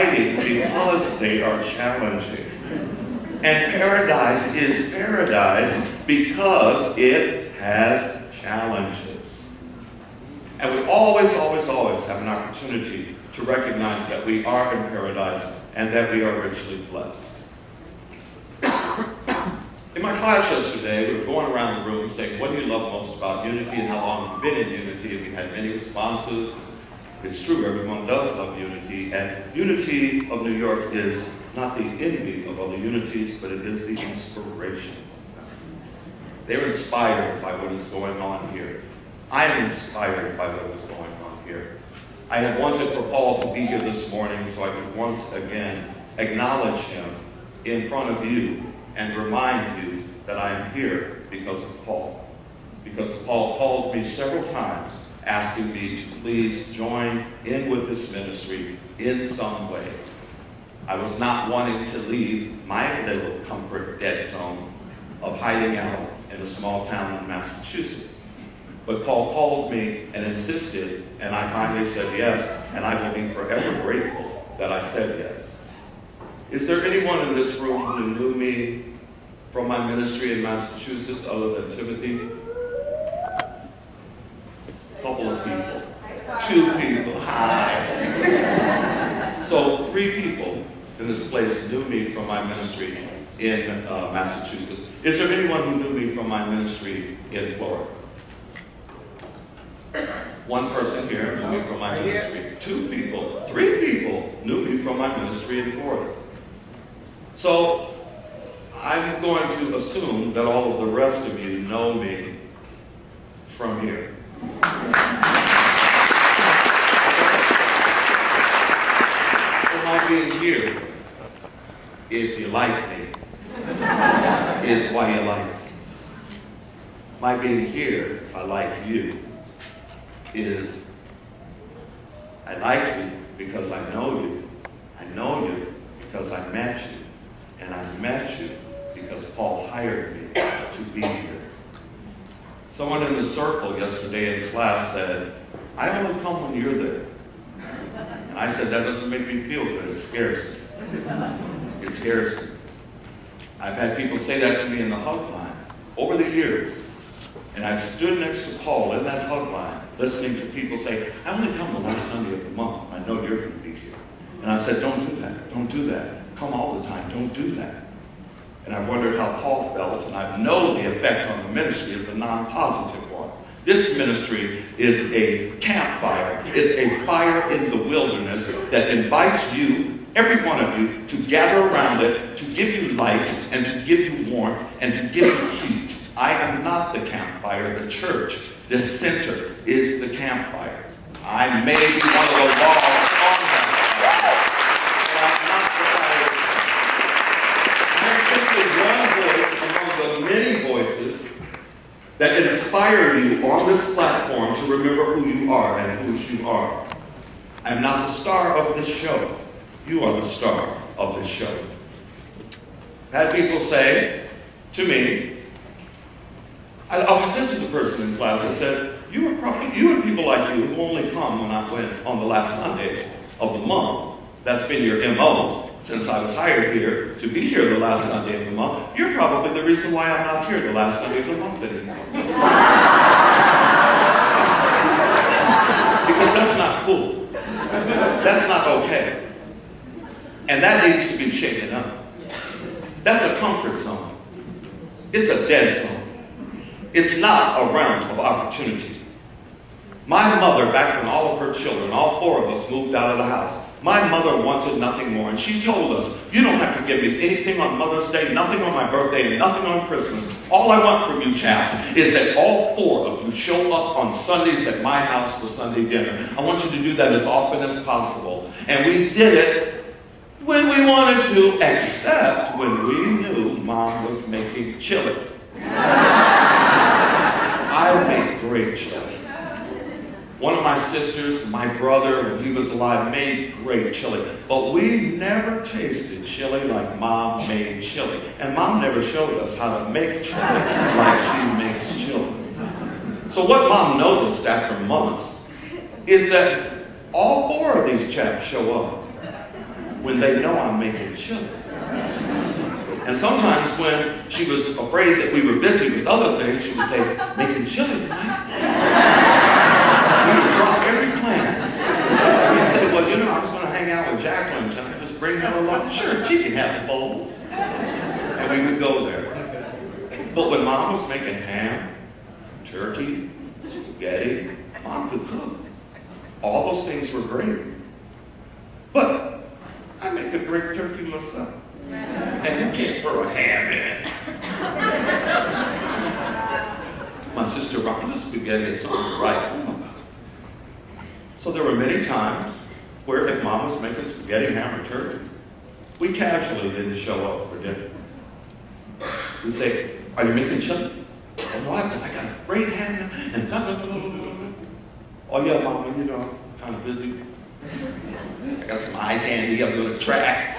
exciting because they are challenging. And paradise is paradise because it has challenges. And we always, always, always have an opportunity to recognize that we are in paradise and that we are richly blessed. In my class yesterday, we were going around the room saying, what do you love most about unity and how long have you been in unity? And we had many responses. It's true, everyone does love unity. And unity of New York is not the envy of other unities, but it is the inspiration. They're inspired by what is going on here. I am inspired by what is going on here. I had wanted for Paul to be here this morning so I could once again acknowledge him in front of you and remind you that I am here because of Paul. Because Paul called me several times asking me to please join in with this ministry in some way. I was not wanting to leave my little comfort dead zone of hiding out in a small town in Massachusetts. But Paul called me and insisted, and I finally said yes, and I will be forever grateful that I said yes. Is there anyone in this room who knew me from my ministry in Massachusetts other than Timothy? A couple of people. 2 people. Hi. So 3 people in this place knew me from my ministry in Massachusetts. Is there anyone who knew me from my ministry in Florida? 1 person here knew me from my ministry. 2 people, 3 people knew me from my ministry in Florida. So I'm going to assume that all of the rest of you know me from here. So my being here, if you like me, is why you like me. My being here, if I like you, is I like you because I know you. I know you because I met you. And I met you because Paul hired me to be here. Someone in the circle yesterday in class said, I only come when you're there. And I said, that doesn't make me feel good. It scares me. It scares me. I've had people say that to me in the hug line over the years. And I've stood next to Paul in that hug line, listening to people say, I only come the last Sunday of the month. I know you're going to be here. And I said, don't do that. Don't do that. Come all the time. Don't do that. And I wondered how Paul felt, and I know the effect on the ministry is a non-positive one. This ministry is a campfire. It's a fire in the wilderness that invites you, every one of you, to gather around it, to give you light, and to give you warmth, and to give you heat. I am not the campfire. The church, the center, is the campfire. I may be one of the logs on that fire, but I'm not the fire. I'm simply one voice among the many voices that inspire you on this platform to remember who you are and whose you are. I'm not the star of this show. You are the star of this show. I've had people say to me, I said to the person in class, I said, you and people like you who only come when I went on the last Sunday of the month, that's been your MO since I was hired here to be here the last Sunday of the month, you're probably the reason why I'm not here the last Sunday of the month anymore. Because that's not cool. That's not okay. And that needs to be shaken up. That's a comfort zone. It's a dead zone. It's not a realm of opportunity. My mother, back when all of her children, all 4 of us, moved out of the house, my mother wanted nothing more. And she told us, you don't have to give me anything on Mother's Day, nothing on my birthday, and nothing on Christmas. All I want from you chaps is that all 4 of you show up on Sundays at my house for Sunday dinner. I want you to do that as often as possible. And we did it when we wanted to, except when we knew Mom was making chili. I make great chili. One of my sisters, my brother, when he was alive, made great chili. But we never tasted chili like Mom made chili. And Mom never showed us how to make chili like she makes chili. So what Mom noticed after months is that all 4 of these chaps show up. when they know I'm making chili. And sometimes when she was afraid that we were busy with other things, she would say, making chili tonight? We would drop every plan. We'd say, well, you know, I was going to hang out with Jacqueline. Can I just bring her along? Sure, she can have a bowl. And we would go there. But when Mom was making ham, turkey, spaghetti, Mom could cook. All those things were great. But I make a great turkey myself. And you can't throw a ham in it. My sister Rhonda's spaghetti is something right. So there were many times where if Mom was making spaghetti, ham, or turkey, we casually didn't show up for dinner. We'd say, are you making chili? Oh, no, I got a great ham and something. Oh, yeah, Mama, you know, I'm kind of busy. I got some eye candy I'm going to track.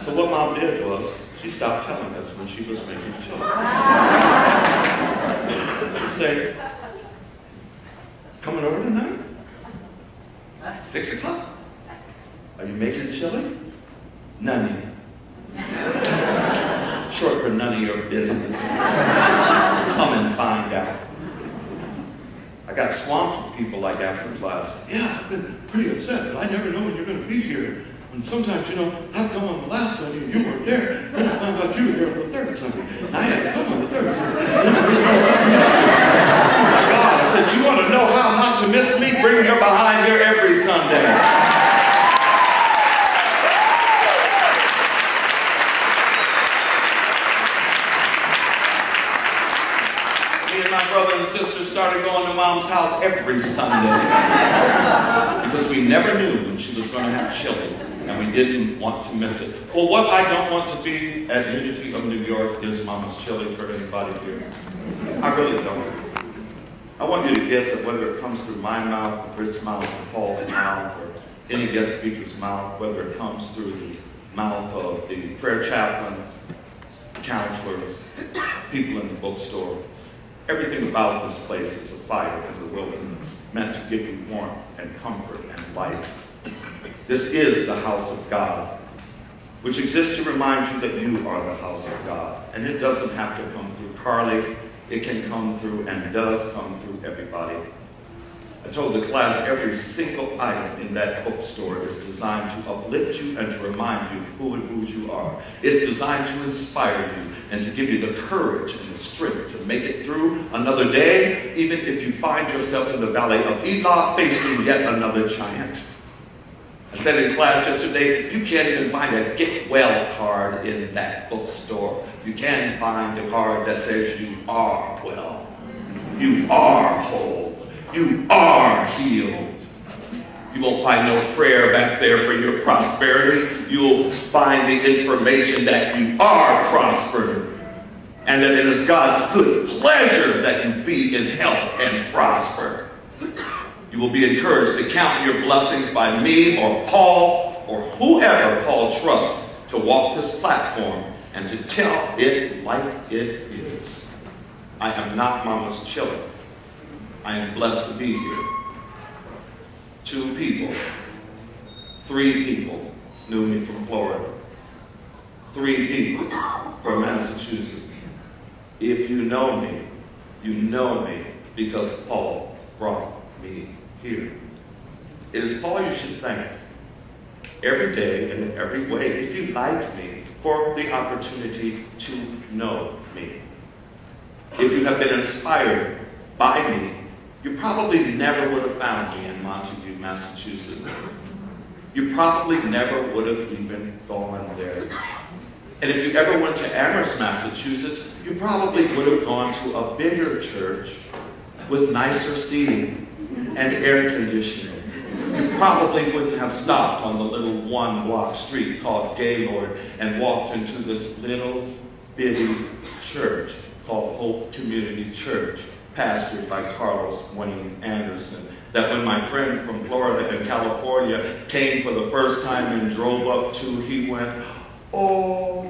So what Mom did was, she stopped telling us when she was making chili. She'd say, coming over tonight? 6 o'clock? Are you making chili? None of you. Short for none of your business. Come and find out. I got swamped with people like after class. Yeah, I've been pretty upset, but I never know when you're going to be here. And sometimes, you know, I've come on the last Sunday and you weren't there. Then I found out you were here on the third Sunday. And I had to come on the third Sunday. Oh my God, I said, you want to know how not to miss me? Bring your behind here every Sunday. My brother and sister started going to Mom's house every Sunday because we never knew when she was going to have chili and we didn't want to miss it. Well, what I don't want to be at Unity of New York is Mama's chili for anybody here. I really don't. I want you to get that whether it comes through my mouth, Britt's mouth, or Paul's mouth, or any guest speaker's mouth, whether it comes through the mouth of the prayer chaplains, counselors, people in the bookstore, everything about this place is a fire in the wilderness, meant to give you warmth and comfort and light. This is the house of God, which exists to remind you that you are the house of God. And it doesn't have to come through Carly. It can come through and does come through everybody. I told the class every single item in that bookstore is designed to uplift you and to remind you who and whose you are. It's designed to inspire you and to give you the courage and the strength to make it through another day, even if you find yourself in the valley of Elah facing yet another giant. I said in class yesterday, you can't even find a get well card in that bookstore. You can find a card that says you are well. You are whole. You are healed. You won't find no prayer back there for your prosperity. You'll find the information that you are prospered and that it is God's good pleasure that you be in health and prosper. You will be encouraged to count your blessings by me or Paul or whoever Paul trusts to walk this platform and to tell it like it is. I am not Mama's chili. I am blessed to be here. 2 people, 3 people knew me from Florida. 3 people from Massachusetts. If you know me because Paul brought me here. It is Paul you should thank every day and in every way, if you like me, for the opportunity to know me. If you have been inspired by me, you probably never would have found me in Montague, Massachusetts. You probably never would have even gone there. And if you ever went to Amherst, Massachusetts, you probably would have gone to a bigger church with nicer seating and air conditioning. You probably wouldn't have stopped on the little 1-block street called Gaylord and walked into this little bitty church called Hope Community Church, pastored by Carlos Wayne Anderson, that when my friend from Florida and California came for the first time and drove up to, he went, oh,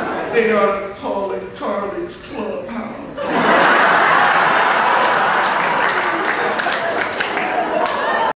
oh, they are calling Carly's clothes.